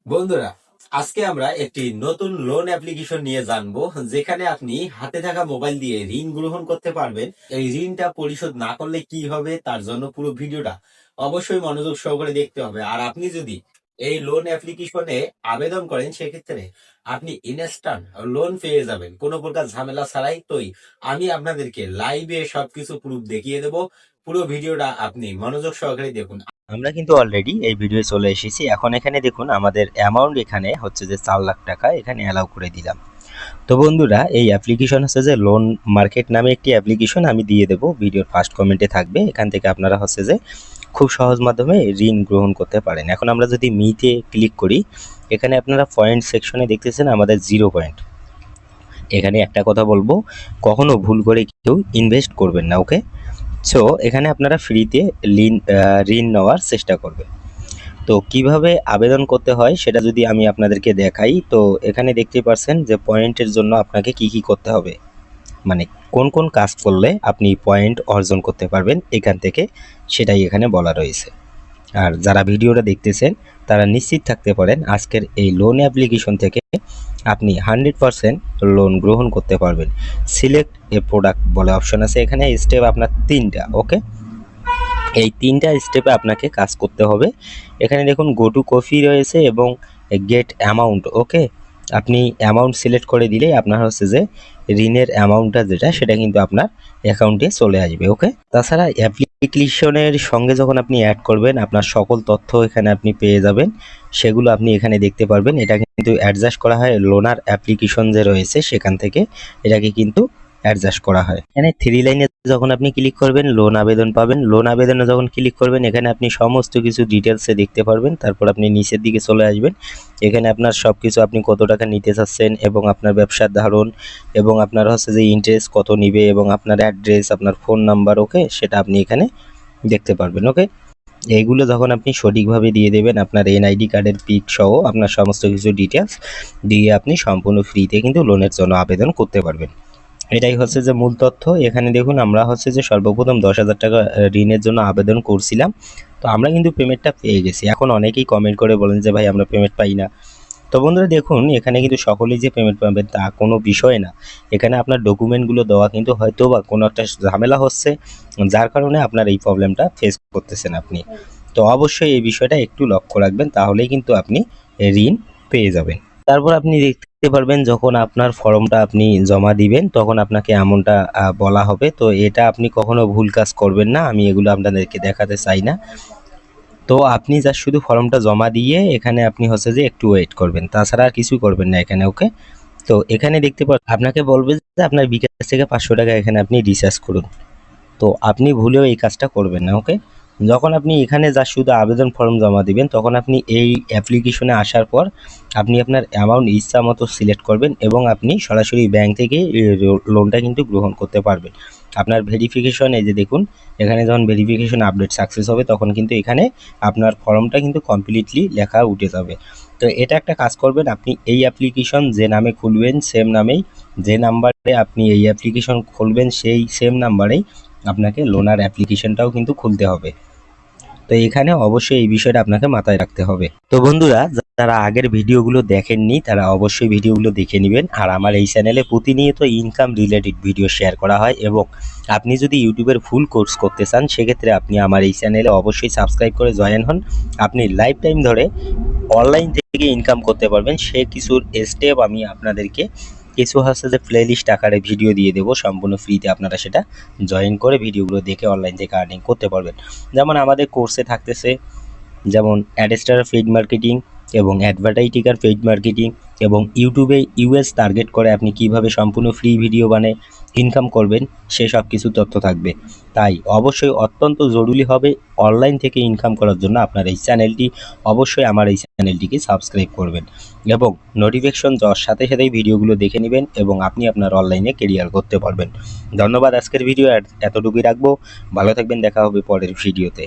বন্ধুরা, আজকে আমরা একটি নতুন লোন অ্যাপ্লিকেশন নিয়ে জানবো, যেখানে আপনি হাতে থাকা মোবাইল দিয়ে ঋণ গ্রহণ করতে পারবেন। এই ঋণটা পরিশোধ না করলে কি হবে, তার জন্য পুরো ভিডিওটা অবশ্যই মনোযোগ সহকারে দেখতে হবে। আর আপনি যদি এই লোন অ্যাপ্লিকেশনে আবেদন করেন, সেক্ষেত্রে আপনি ইনস্ট্যান্ট লোন পেয়ে যাবেন কোনো প্রকার ঝামেলা ছাড়াই। আমি আপনাদেরকে লাইভে সবকিছু প্রুফ দেখিয়ে দেবো। পুরো ভিডিওটা আপনি মনোযোগ সহকারে দেখুন। আমরা কিন্তু অলরেডি এই ভিডিও চলে এসেছি। এখন এখানে দেখুন আমাদের অ্যামাউন্ট এখানে হচ্ছে যে 4 লাখ টাকা এখানে অ্যালাউ করে দিলাম। তো বন্ধুরা, এই অ্যাপ্লিকেশন হচ্ছে যে লোন মার্কেট নামে একটি অ্যাপ্লিকেশন, আমি দিয়ে দেবো, ভিডিওর ফার্স্ট কমেন্টে থাকবে। এখান থেকে আপনারা হচ্ছে যে খুব সহজ মাধ্যমে ঋণ গ্রহণ করতে পারেন। এখন আমরা যদি মিতে ক্লিক করি, এখানে আপনারা পয়েন্ট সেকশনে দেখতেছেন আমাদের 0 পয়েন্ট। এখানে একটা কথা বলবো, কখনো ভুল করে কেউ ইনভেস্ট করবেন না, ওকে? সো এখানে আপনারা ফ্রিতে ঋণ নেওয়ার চেষ্টা করবেন। তো কিভাবে আবেদন করতে হয় সেটা যদি আমি আপনাদেরকে দেখাই, তো এখানে দেখতে পাচ্ছেন যে পয়েন্টের জন্য আপনাকে কি কি করতে হবে, মানে কোন কোন কাজ করলে আপনি পয়েন্ট অর্জন করতে পারবেন এখান থেকে, সেটাই এখানে বলা রয়েছে। আর যারা ভিডিওটা দেখতেছেন তারা নিশ্চিত থাকতে পারেন আজকের এই লোন অ্যাপ্লিকেশন থেকে আপনি 100% লোন গ্রহণ করতে পারবেন। সিলেক্ট এ প্রোডাক্ট বলে অপশন আছে, এখানে স্টেপ আপনার 3টা, ওকে? এই 3টা স্টেপে আপনাকে কাজ করতে হবে। এখানে দেখুন গো টু কফি রয়েছে এবং গেট অ্যামাউন্ট, ওকে? আপনি অ্যামাউন্ট সিলেক্ট করে দিলেই আপনার হচ্ছে যে ঋণের অ্যামাউন্টটা যেটা, সেটা কিন্তু আপনার অ্যাকাউন্টে চলে আসবে, ওকে? তাছাড়া অ্যাপ্লিকেশনের সঙ্গে যখন আপনি অ্যাড করবেন, আপনার সকল তথ্য এখানে আপনি পেয়ে যাবেন, সেগুলো আপনি এখানে দেখতে পারবেন। এটা কিন্তু অ্যাডজাস্ট করা হয় লোনার অ্যাপ্লিকেশন যে রয়েছে সেখান থেকে, এটাকে কিন্তু অ্যাডজাস্ট করা হয়। এখানে 3 লাইনে যখন আপনি ক্লিক করবেন লোন আবেদন পাবেন। লোন আবেদনে যখন ক্লিক করবেন, এখানে আপনি সমস্ত কিছু ডিটেলসে দেখতে পারবেন। তারপর আপনি নিচের দিকে চলে আসবেন। এখানে আপনার সব কিছু, আপনি কত টাকা নিতে চাচ্ছেন এবং আপনার ব্যবসার ধরন এবং আপনার হচ্ছে যে ইন্টারেস্ট কত নিবে এবং আপনার অ্যাড্রেস, আপনার ফোন নাম্বার, ওকে? সেটা আপনি এখানে দেখতে পারবেন, ওকে? এইগুলো যখন আপনি সঠিকভাবে দিয়ে দেবেন, আপনার এনআইডি কার্ডের পিক সহ আপনার সমস্ত কিছু ডিটেলস দিয়ে আপনি সম্পূর্ণ ফ্রিতে কিন্তু লোনের জন্য আবেদন করতে পারবেন। এটাই হচ্ছে যে মূল তথ্য। এখানে দেখুন আমরা হচ্ছে যে সর্বপ্রথম 10,000 টাকা ঋণের জন্য আবেদন করছিলাম। তো আমরা কিন্তু পেমেন্টটা পেয়ে গেছি। এখন অনেকেই কমেন্ট করে বলেন যে ভাই আমরা পেমেন্ট পাই না। তো বন্ধুরা দেখুন, এখানে কিন্তু সকলেই যে পেমেন্ট পাবেন তা কোনো বিষয় না। এখানে আপনার ডকুমেন্টগুলো দেওয়া কিন্তু হয়তো বা কোনো একটা ঝামেলা হচ্ছে, যার কারণে আপনার এই প্রবলেমটা ফেস করতেছেন আপনি। তো অবশ্যই এই বিষয়টা একটু লক্ষ্য রাখবেন, তাহলেই কিন্তু আপনি ঋণ পেয়ে যাবেন। তারপর আপনি দেখতে পারবেন যখন আপনার ফর্মটা আপনি জমা দিবেন, তখন আপনাকে এমনটা বলা হবে। তো এটা আপনি কখনো ভুল কাজ করবেন না, আমি এগুলো আপনাদেরকে দেখাতে চাই না। তো আপনি জাস্ট শুধু ফর্মটা জমা দিয়ে এখানে আপনি হচ্ছে যে একটু ওয়েট করবেন, তাছাড়া আর কিছুই করবেন না এখানে, ওকে? তো এখানে দেখতে পাচ্ছেন আপনাকে বলবে যে আপনার বিকাশ থেকে 500 টাকা এখানে আপনি রিচার্জ করুন। তো আপনি ভুলেও এই কাজটা করবেন না, ওকে? যখন আপনি এখানে যা শুধু আবেদন ফর্ম জমা দিবেন, তখন আপনি এই অ্যাপ্লিকেশনে আসার পর আপনি আপনার অ্যামাউন্ট ইচ্ছা মতো সিলেক্ট করবেন এবং আপনি সরাসরি ব্যাংক থেকে লোনটা কিন্তু গ্রহণ করতে পারবেন। আপনার ভেরিফিকেশন, এই যে দেখুন, এখানে যখন ভেরিফিকেশন আপডেট সাকসেস হবে, তখন কিন্তু এখানে আপনার ফর্মটা কিন্তু কমপ্লিটলি লেখা উঠে যাবে। তো এটা একটা কাজ করবেন, আপনি এই অ্যাপ্লিকেশন যে নামে খুলবেন সেম নামেই, যে নাম্বারে আপনি এই অ্যাপ্লিকেশন খুলবেন সেই সেম নাম্বারেই আপনাকে লোনার অ্যাপ্লিকেশনটাও কিন্তু খুলতে হবে। তো এখানে অবশ্যই এই বিষয়টা আপনাকে মাথায় রাখতে হবে। তো বন্ধুরা, যারা আগের ভিডিওগুলো দেখেননি তারা অবশ্যই ভিডিওগুলো দেখে নেবেন। আর আমার এই চ্যানেলে প্রতিনিয়ত ইনকাম রিলেটেড ভিডিও শেয়ার করা হয়, এবং আপনি যদি ইউটিউবের ফুল কোর্স করতে চান, সেক্ষেত্রে আপনি আমার এই চ্যানেলে অবশ্যই সাবস্ক্রাইব করে জয়েন হন। আপনি লাইফ টাইম ধরে অনলাইন থেকে ইনকাম করতে পারবেন, সে কিছুর স্টেপ আমি আপনাদেরকে কিছু হচ্ছে যে প্লেলিস্ট আকারে ভিডিও দিয়ে দেবো সম্পূর্ণ ফ্রিতে। আপনারা সেটা জয়েন করে ভিডিওগুলো দেখে অনলাইন থেকে আর্নিং করতে পারবেন। যেমন আমাদের কোর্সে থাকতেছে যেমন অ্যাডস্টার পেইড মার্কেটিং এবং অ্যাডভার্টাইটিকার পেইড মার্কেটিং, এবং ইউটিউবে ইউএস টার্গেট করে আপনি কিভাবে সম্পূর্ণ ফ্রি ভিডিও বানিয়ে ইনকাম করবেন, সে সব কিছু তথ্য থাকবে। তাই অবশ্যই অত্যন্ত জরুরি হবে অনলাইন থেকে ইনকাম করার জন্য আপনার এই চ্যানেলটি, অবশ্যই আমার এই চ্যানেলটিকে সাবস্ক্রাইব করবেন এবং নোটিফিকেশন যাওয়ার সাথে সাথেই ভিডিওগুলো দেখে নেবেন এবং আপনি আপনার অনলাইনে কেরিয়ার করতে পারবেন। ধন্যবাদ, আজকের ভিডিও এতটুকুই রাখবো। ভালো থাকবেন, দেখা হবে পরের ভিডিওতে।